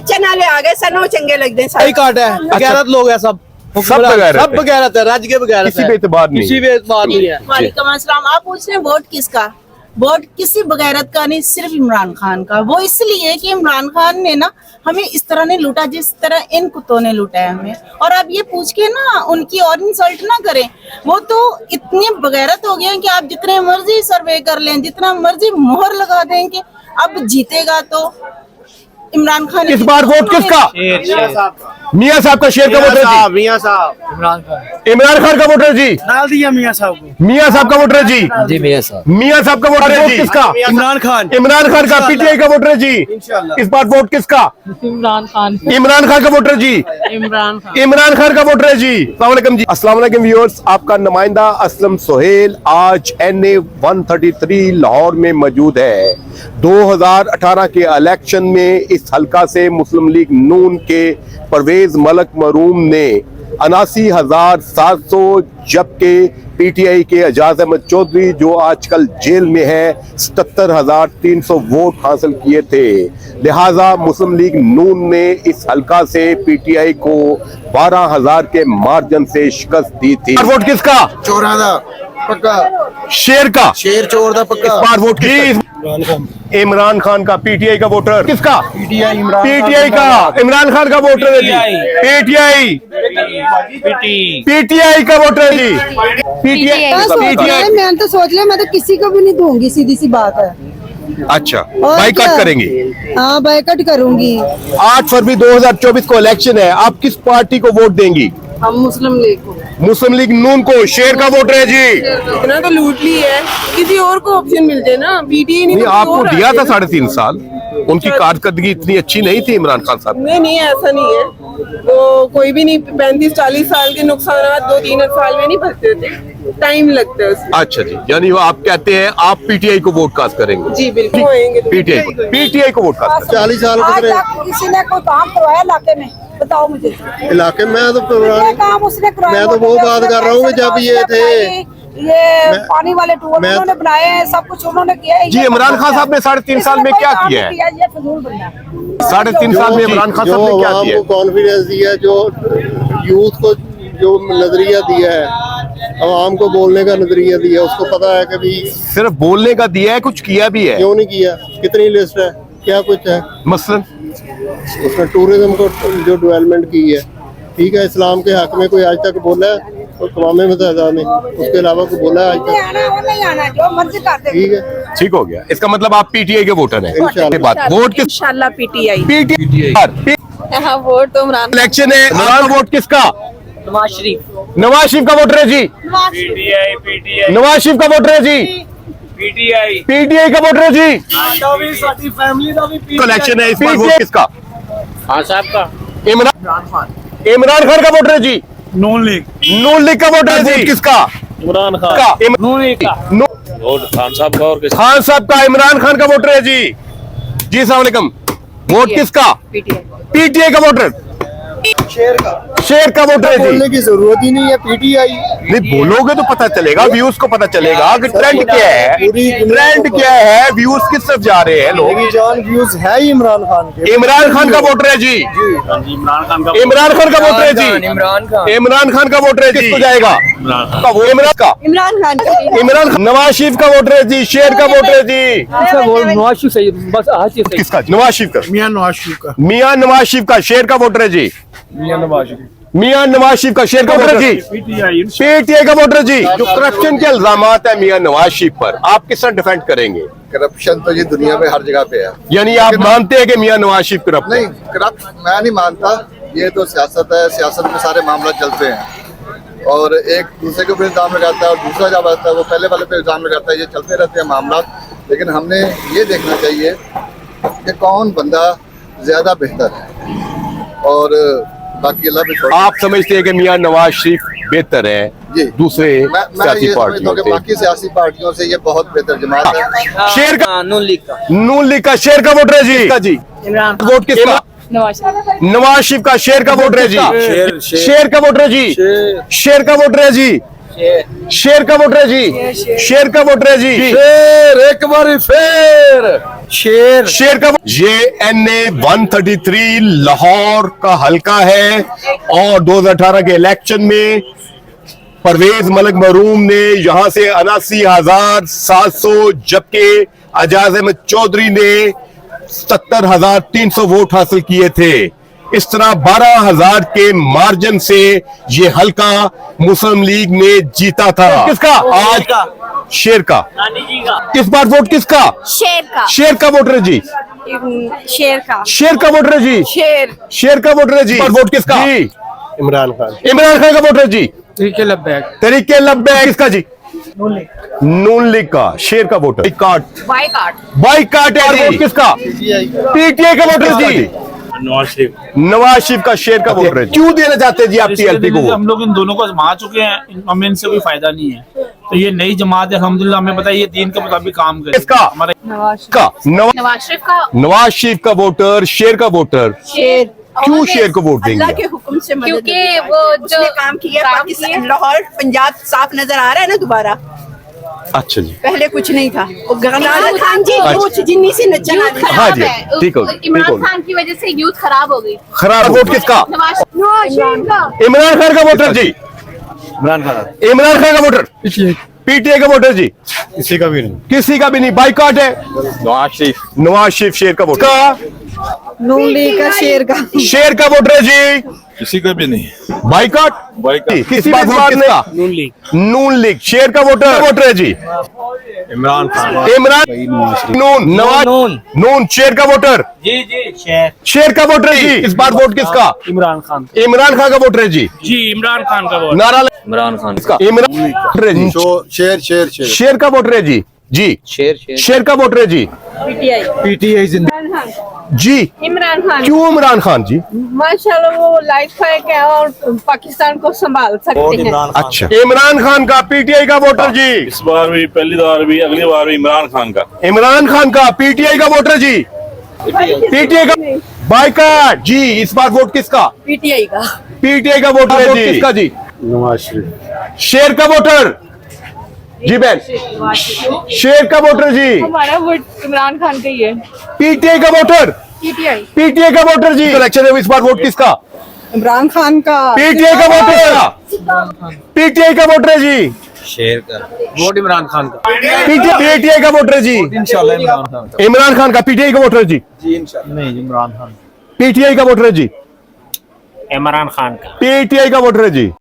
बच्चे नाले आ गए सनो चंगे लगते हैं सही काट है, बगैरत लोग है सब बगैरत है, राज्य के बगैरत किसी पे एतबार नहीं, किसी पे एतबार नहीं है। वालेकुम अस्सलाम। आप पूछ रहे हैं वोट किसका? वोट किसी बगैरत का नहीं, सिर्फ इमरान खान का। वो इसलिए कि इमरान खान ने ना हमें इस तरह ने लूटा जिस तरह इन कुत्तों ने लूटा है हमें। और अब ये पूछ के ना उनकी और इंसल्ट ना करें, वो तो इतने बगैरत हो गए हैं कि आप जितने मर्जी सर्वे कर लें, जितना मर्जी मोहर लगा दें कि अब जीतेगा तो इमरान खान। इस बार वोट किसका? मियां साहब का। शेर का वोटर जी, मियां साहब। इमरान खान का वोटर जी, डाल दिया मियां साहब को। मियां साहब का वोटर जी, मियां साहब। मियां साहब का वोटर जी किसका? इमरान खान। इमरान खान का। पीटीआई का वोटर जी, इस बार वोट किसका? इमरान खान। इमरान खान का वोटर जी, इमरान खान। इमरान खान का वोटर है जी। अस्सलाम वालेकुम जी। अस्सलाम वालेकुम व्यूअर्स, आपका नुमाइंदा असलम सोहेल आज NA 133 लाहौर में मौजूद है। 2018 के इलेक्शन में इस हलका से मुस्लिम लीग नून के परवेज मलक मरूम ने 79,700 जबकि PTI के एजाज अहमद चौधरी जो आजकल जेल में है 77,300 वोट हासिल किए थे। लिहाजा मुस्लिम लीग नून ने इस हलका से PTI को 12,000 के मार्जिन से शिकस्त दी थी। वोट किसका? चोरा दा पक्का। शेर का। शेर चोर दा पक्का। इस बार वोट किसका? इमरान खान का। PTI का वोटर किसका? PTI का। इमरान खान का वोटर है जी। PTI का वोटर है जी। PTI। मैं तो सोच लिया, मैं तो किसी को भी नहीं दूंगी, सीधी सी बात है। अच्छा, बाइकआउट करेंगे? हाँ, बाइकआउट करूंगी। 8 फरवरी 2024 को इलेक्शन है, आप किस पार्टी को वोट देंगी? हम मुस्लिम लीग को। मुस्लिम लीग नून को। शेर का वोटर है जी। इतना तो लूट ली है, किसी और को ऑप्शन मिलते ना। PTI नहीं, आपको दिया था 3.5 साल। उनकी कारकर्दगी इतनी अच्छी नहीं थी इमरान खान साहब। नहीं ऐसा नहीं है, वो कोई भी नहीं 35-40 साल के नुकसान 2-3 साल में नहीं भरते थे, टाइम लगता है उसमें। अच्छा जी, यानी वो आप कहते हैं आप PTI को वोट कास्ट करेंगे? जी बिल्कुल होएंगे। PTI को वोट कास्ट। 40 साल किसी ने कोई काम करवाया इलाके में? बताओ मुझे। इलाके में तो काम उसने करवाया? मैं तो वो बात कर रहा हूँ जब ये थे ये पानी वाले टूल उन्होंने बनाए हैं, सब कुछ उन्होंने किया है। जी, इमरान खान साहब ने 3.5 साल में क्या किया है? ये फजूल बनना। 3.5 साल में इमरान खान साहब ने क्या किया? कॉन्फिडेंस दिया है, जो यूथ को जो नजरिया दिया है, आवाम को बोलने का नजरिया दिया है, उसको पता है कभी सिर्फ बोलने का दिया है, कुछ किया भी है? क्यों नहीं किया? कितनी लिस्ट है, क्या कुछ है। मसलन उसने टूरिज्म को जो डेवलपमेंट की है, ठीक है। इस्लाम के हक में कोई आज तक बोला है तो अक़वाम मुत्तहिदा में, उसके अलावा कोई बोला है आज तक? नहीं आना, जो मर्जी करते। ठीक है, ठीक हो गया। इसका मतलब आप PTI के वोटर हैं। इंशाल्लाह। वोट किस? इंशाल्लाह PTI। हाँ, वोट तो इमरान। इलेक्शन है, इमरान का वोट किसका? नवाज शरीफ। नवाज शरीफ का वोटर है जी। नवाज शरीफ का वोटर है जी। PTI का वोटर है जी। इलेक्शन है, इस बार वोट किसका? खान साहब का। इमरान खान का वोटर है जी। नून लीग। नून लीग का वोटर है जी। किसका? इमरान खान। नून लीग का। वोट खान साहब का। और खान साहब का। इमरान खान का वोटर है जी। जी अस्सलाम वालेकुम। वोट किसका? PTI का वोटर। शेर का वोटर है जी। बोलने की जरूरत ही नहीं है। PTI नहीं बोलोगे तो पता चलेगा, व्यूज को पता चलेगा कि ट्रेंड क्या है। ट्रेंड क्या है, व्यूज किस तरफ जा रहे हैं लोग। जान व्यूज है ही इमरान खान के। इमरान खान का वोटर है जी। इमरान खान का। इमरान खान का वोटर है जी। इमरान खान का वोटर है जी। किसको जाएगा? इमरान का। इमरान खान। नवाज शरीफ का वोटर है जी। शेर का वोटर है जी। नवाज शरीफ सही, बस आज किसका? नवाज शरीफ का। मियां नवाज शरीफ का। मियां नवाज शरीफ का। शेर का वोटर है जी। मियां नवाज शरीफ का। शेर का वोटर जी। PTI का वोटर जी। जो करप्शन के इल्जामात है मियां नवाज शरीफ पर, आप किस तरह डिफेंड करेंगे? करप्शन तो ये दुनिया में हर जगह पे है। यानी आप मानते हैं कि मियां नवाज शरीफ करप्ट नहीं, करप्ट मैं नहीं मानता। ये तो सियासत है, सियासत में सारे मामला चलते हैं और एक दूसरे के ऊपर इल्जाम लगाता है और दूसरा जब आता है वो पहले वाले पे इल्जाम लगाता है। ये चलते रहते हैं मामला। लेकिन हमने ये देखना चाहिए कि कौन बंदा ज्यादा बेहतर है और बाकी अल्लाह पे छोड़। आप समझते हैं कि मियां नवाज शरीफ बेहतर है दूसरे सियासी पार्टियों से? बाकी सियासी पार्टियों से ये बहुत बेहतर जमात है। शेर का। नून लीग का। नून लीग का। शेर का वोटर है जी। इमरान। वोट किसका? नवाज शरीफ का। शेर का वोटर है जी। शेर का वोटर है जी। शेर का वोटर है जी। शेर का वोटर है जी। शेर का वोटर है जी। शेर एक बार फिर शेर शेर का ये NA 133 लाहौर का हल्का है और 2018 के इलेक्शन में परवेज मलिक मरूम ने यहां से 79,700 जबकि एजाज अहमद चौधरी ने 77,300 वोट हासिल किए थे। इस तरह 12,000 के मार्जिन से ये हल्का मुस्लिम लीग ने जीता था। किसका? आज शेर का। इस बार वोट किसका? शेर का। शेर का वोटर है जी। शेर का। शेर का वोटर है जी। शेर का वोटर है जी। पर वोट किसका? जी इमरान खान। इमरान खान का वोटर है जी। तरीके लब्बैक। तरीके लब्बैक किसका जी? नून लीग का। शेर का वोटर बाइकाट है जी। वोट किसका? PTI का वोटर है जी। नवाज शरीफ का शेर का वोटर है। क्यों देना चाहते हैं जी आप TLP को? हम लोग इन दोनों को आजमा चुके हैं, हमें इनसे कोई फायदा नहीं है। तो ये नई जमात है, अल्हम्दुलिल्लाह हमें पता है ये दीन के मुताबिक काम करे। किसका? हमारे नवाज शरीफ का वोटर, शेर का वोटर। क्यों शेर को वोट देंगे? के हुक्म से मदद क्योंकि वो जो काम किया पाकिस्तान लाहौर पंजाब साफ नजर आ रहा है ना दोबारा। अच्छा जी। पहले कुछ नहीं था। वो गगनान खान जी कुछ जिन्नी से नचना। हाँ जी ठीक हो। इमरान खान की वजह से यूथ खराब हो गई। खराब वोट किसका? इमरान खान का वोटर जी। इमरान खान का वोटर। PTI का वोटर जी। किसी का भी नहीं। किसी का भी नहीं। बाइकाट है। नवाज शरीफ शेर का वोटर का। नून लीग का शेर का। शेर का वोटर है जी। किसी का भी नहीं। बाइकाट किसी बात किसका? नून लीग शेर का वोटर है जी। इमरान खान। नून शेर का वोटर। जी शेर का वोटर है जी। इस बार वोट किसका? इमरान खान का वोटर है जी। इमरान खान का वोट। नारा इमरान खान। इमरान शेर का वोटर है जी। शेर का वोटर है जी। PTI जी। इमरान खान। क्यों इमरान खान जी? माशाल्लाह वो लाइफ है और पाकिस्तान को संभाल सकते हैं। अच्छा इमरान खान का PTI का वोटर जी। इस बार भी, पहली बार भी, अगली बार भी इमरान खान का। इमरान खान का PTI का वोटर जी। PTI का बाइकाट जी। इस बार वोट किसका? PTI का वोटर है जी। किसका जी? नवाज शरीफ। शेर का वोटर जी। बहन शेर का वोटर जी। हमारा वोट इमरान खान का ही है। PTI का वोटर। PTI का वोटर जी। इलेक्शन में इस बार वोट किसका? इमरान खान का। PTI का वोटर। PTI का वोटर है जी। शेर का वोट इमरान खान का। PTI का वोटर है जी। इंशाल्लाह इमरान खान का। इमरान खान का PTI का वोटर है जी। नहीं इमरान खान। PTI का वोटर है जी। इमरान खान का। PTI का वोटर है जी।